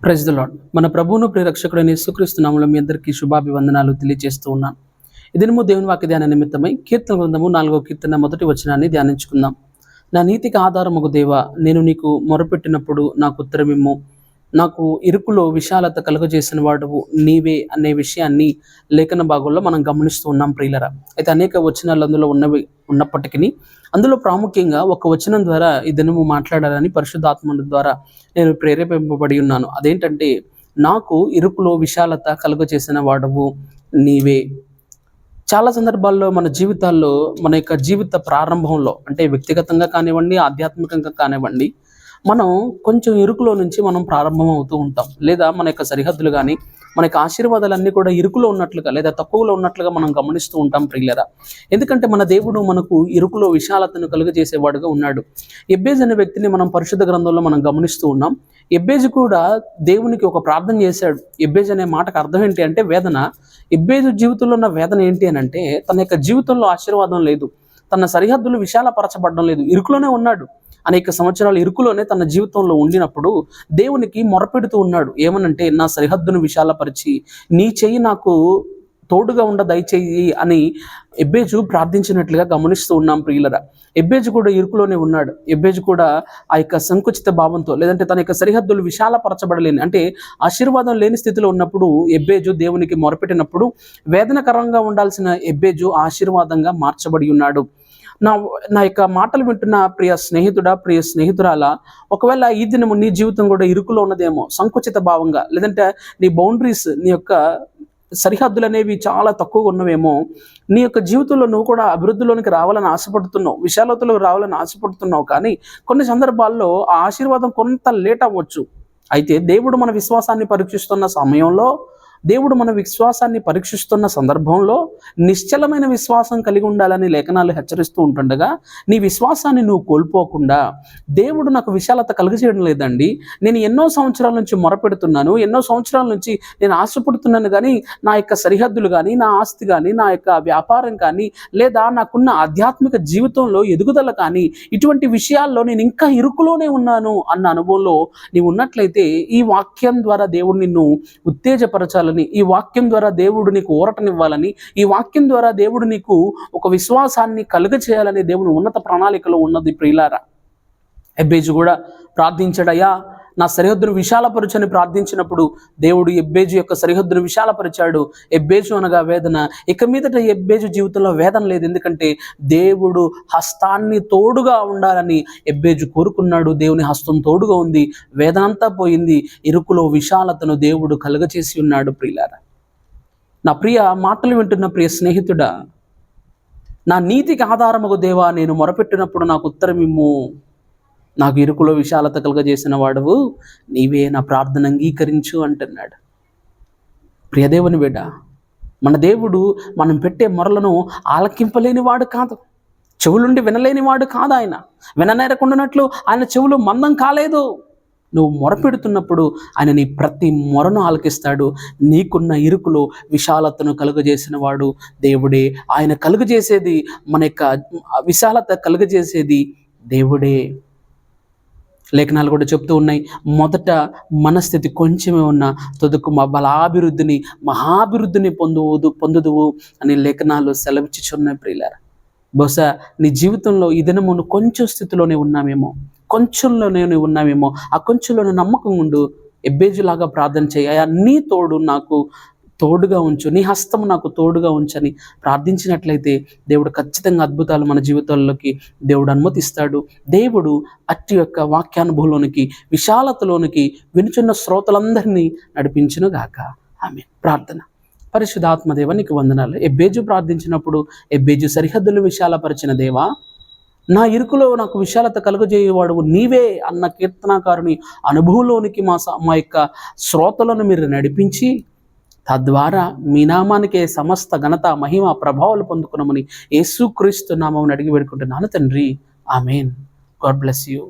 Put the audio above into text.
Praise the lord. మన ప్రభువును ప్రియరక్షకుడైన యేసుక్రీస్తు నామములో మీ అందరికీ శుభాభివందనాలు తెలియజేస్తూ ఉన్నాను. ఈ దినము దేవుని వాక్య ధ్యాన నిమిత్తమై కీర్తన గ్రంథము 4వ కీర్తన 1వ వచనాన్ని ధ్యానించుకుందాం. నా నీతికి ఆధారముగు దేవా, నేను నీకు మొరపెట్టినప్పుడు నాకు ఉత్తరమిమ్ము. నాకు ఇరుకులో విశాలత కలుగజేసిన వాడువు నీవే అనే విషయాన్ని లేఖన భాగంలో మనం గమనిస్తూ ఉన్నాం ప్రియులరా. అయితే అనేక వచనాలు అందులో ఉన్నప్పటికీ అందులో ప్రాముఖ్యంగా ఒక వచనం ద్వారా ఈ దినము మాట్లాడాలని పరిశుద్ధాత్మ ద్వారా నేను ప్రేరేపింపబడి ఉన్నాను. అదేంటంటే, నాకు ఇరుకులో విశాలత కలుగజేసిన వాడవు నీవే. చాలా సందర్భాల్లో మన జీవితాల్లో, మన యొక్క జీవిత ప్రారంభంలో, అంటే వ్యక్తిగతంగా కానివ్వండి, ఆధ్యాత్మికంగా కానివ్వండి, మనం కొంచెం ఇరుకులో నుంచి మనం ప్రారంభం అవుతూ ఉంటాం. లేదా మన యొక్క సరిహద్దులు కానీ, మన యొక్క ఆశీర్వాదాలన్నీ కూడా ఇరుకులో ఉన్నట్లుగా లేదా తక్కువలో ఉన్నట్లుగా మనం గమనిస్తూ ఉంటాం ప్రియులరా. ఎందుకంటే మన దేవుడు మనకు ఇరుకులో విశాలతను కలుగజేసేవాడుగా ఉన్నాడు. ఎబ్బేజు అనే వ్యక్తిని మనం పరిశుద్ధ గ్రంథంలో మనం గమనిస్తూ ఉన్నాం. ఎబ్బేజు కూడా దేవునికి ఒక ప్రార్థన చేశాడు. ఎబ్బేజు అనే మాటకు అర్థం ఏంటి అంటే వేదన. ఎబ్బేజు జీవితంలో ఉన్న వేదన ఏంటి అని అంటే, తన యొక్క జీవితంలో ఆశీర్వాదం లేదు, తన సరిహద్దులు విశాలపరచబడడం లేదు, ఇరుకులోనే ఉన్నాడు. అనేక సంవత్సరాలు ఇరుకులోనే తన జీవితంలో ఉండినప్పుడు దేవునికి మొరపెడుతూ ఉన్నాడు. ఏమనంటే, నా సరిహద్దును విశాలపరిచి నీ చెయ్యి నాకు తోడుగా ఉండ దయచేయి అని ఎబ్బేజు ప్రార్థించినట్లుగా గమనిస్తూ ఉన్నాం ప్రియులరా. ఎబ్బేజు కూడా ఇరుకులోనే ఉన్నాడు. ఎబ్బేజు కూడా ఆ యొక్క సంకుచిత భావంతో, లేదంటే తన యొక్క సరిహద్దులు విశాలపరచబడలేని, అంటే ఆశీర్వాదం లేని స్థితిలో ఉన్నప్పుడు ఎబ్బేజు దేవునికి మొరపెట్టినప్పుడు వేదనకరంగా ఉండాల్సిన ఎబ్బేజు ఆశీర్వాదంగా మార్చబడి ఉన్నాడు. నా యొక్క మాటలు వింటున్న ప్రియ స్నేహితుడా, ప్రియ స్నేహితురాల, ఒకవేళ ఈ దినము నీ జీవితం కూడా ఇరుకులో ఉన్నదేమో, సంకుచిత భావంగా, లేదంటే నీ బౌండరీస్, నీ యొక్క సరిహద్దులు అనేవి చాలా తక్కువగా ఉన్నవేమో, నీ యొక్క జీవితంలో నువ్వు కూడా అభివృద్ధిలోనికి రావాలని ఆశపడుతున్నావు, విశాలతలోకి రావాలని ఆశపడుతున్నావు. కానీ కొన్ని సందర్భాల్లో ఆ ఆశీర్వాదం కొంత లేట్ అవ్వచ్చు. అయితే దేవుడు మన విశ్వాసాన్ని పరీక్షిస్తున్న సమయంలో, దేవుడు మన విశ్వాసాన్ని పరీక్షిస్తున్న సందర్భంలో నిశ్చలమైన విశ్వాసం కలిగి ఉండాలని లేఖనాలు హెచ్చరిస్తూ ఉంటుండగా, నీ విశ్వాసాన్ని నువ్వు కోల్పోకుండా, దేవుడు నాకు విశాలత కలుగజేయడం లేదండి, నేను ఎన్నో సంవత్సరాల నుంచి మొరపెడుతున్నాను, ఎన్నో సంవత్సరాల నుంచి నేను ఆశపడుతున్నాను, కానీ నా యొక్క సరిహద్దులు కానీ, నా ఆస్తి కానీ, నా యొక్క వ్యాపారం కానీ, లేదా నాకున్న ఆధ్యాత్మిక జీవితంలో ఎదుగుదల కానీ, ఇటువంటి విషయాల్లో నేను ఇంకా ఇరుకులోనే ఉన్నాను అన్న అనుభవంలో నీవు ఉన్నట్లయితే, ఈ వాక్యం ద్వారా దేవుడు నిన్ను ఉత్తేజపరచాలి, ఈ వాక్యం ద్వారా దేవుడు నీకు ఊరటనివ్వాలని, ఈ వాక్యం ద్వారా దేవుడు నీకు ఒక విశ్వాసాన్ని కలుగచేయాలని దేవుని ఉన్నత ప్రణాళికలో ఉన్నది ప్రియులారా. ఎబ్బేజు కూడా ప్రార్థించాడయ్యా, నా సరిహద్దును విశాలపరచని ప్రార్థించినప్పుడు దేవుడు ఎబ్బేజు యొక్క సరిహద్దును విశాలపరిచాడు. ఎబ్బేజు అనగా వేదన. ఇక మీదట ఎబ్బేజు జీవితంలో వేదన లేదు, ఎందుకంటే దేవుడు హస్తాన్ని తోడుగా ఉండాలని ఎబ్బేజు కోరుకున్నాడు. దేవుని హస్తం తోడుగా ఉంది, వేదన అంతా పోయింది, ఇరుకులో విశాలతను దేవుడు కలుగచేసి ఉన్నాడు ప్రియులారా. నా ప్రియ మాటలు వింటున్న ప్రియ స్నేహితుడా, నా నీతికి ఆధారముగు దేవా, నేను మొరపెట్టినప్పుడు నాకు ఉత్తరమిమ్ము. నాకు ఇరుకులో విశాలత కలుగజేసిన వాడువు నీవే, నా ప్రార్థన అంగీకరించు అంటున్నాడు. ప్రియదేవుని బిడ్డ, మన దేవుడు మనం పెట్టే మొరలను ఆలకింపలేని వాడు కాదు, చెవులుండి వినలేని వాడు కాదు. ఆయన విననేరకుండానట్లు ఆయన చెవులు మందం కాలేదు. నువ్వు మొరపెడుతున్నప్పుడు ఆయన నీ ప్రతి మొరను ఆలకిస్తాడు. నీకున్న ఇరుకులో విశాలతను కలుగజేసిన వాడు దేవుడే. ఆయన కలుగజేసేది, మన యొక్క విశాలత కలుగజేసేది దేవుడే. లేఖనాలు కూడా చెప్తూ ఉన్నాయి, మొదట మనస్థితి కొంచెమే ఉన్న తుదకు బలాభివృద్ధిని, మహాభివృద్ధిని పొందుదువు అని లేఖనాలు సెలవిచ్చుచున్నాయి ప్రియులారా. బహుశా నీ జీవితంలో ఈ దినము కొంచెం స్థితిలోనే ఉన్నామేమో, కొంచెంలోనే ఉన్నామేమో. ఆ కొంచెంలోనే నమ్మకం ఉండు. ఎబ్బేజులాగా ప్రార్థన చేయి, అయ్యా నీ తోడు నాకు తోడుగా ఉంచు, నీ హస్తము నాకు తోడుగా ఉంచని ప్రార్థించినట్లయితే దేవుడు ఖచ్చితంగా అద్భుతాలు మన జీవితాల్లోకి దేవుడు అనుమతిస్తాడు. దేవుడు అట్టి యొక్క వాక్యానుభవంలోనికి, విశాలతలోనికి వినుచున్న శ్రోతలందరినీ నడిపించును గాక. ఆమేన్. ప్రార్థన. పరిశుద్ధాత్మదేవ, నీకు వందనాలు. ఎబ్బేజు ప్రార్థించినప్పుడు ఎబ్బేజు సరిహద్దులు విశాలపరిచిన దేవా, నా ఇరుకులో నాకు విశాలత కలుగజేయవాడు నీవే అన్న కీర్తనాకారుని అనుభవంలోనికి మా యొక్క శ్రోతలను మీరు నడిపించి, తద్వారా మీ నామానికే సమస్త ఘనత, మహిమ, ప్రభావాలు పొందుకున్నామని యేసుక్రీస్తు నామమున అడిగి వేడుకుంటున్నాను తండ్రి. ఆమేన్. God bless you.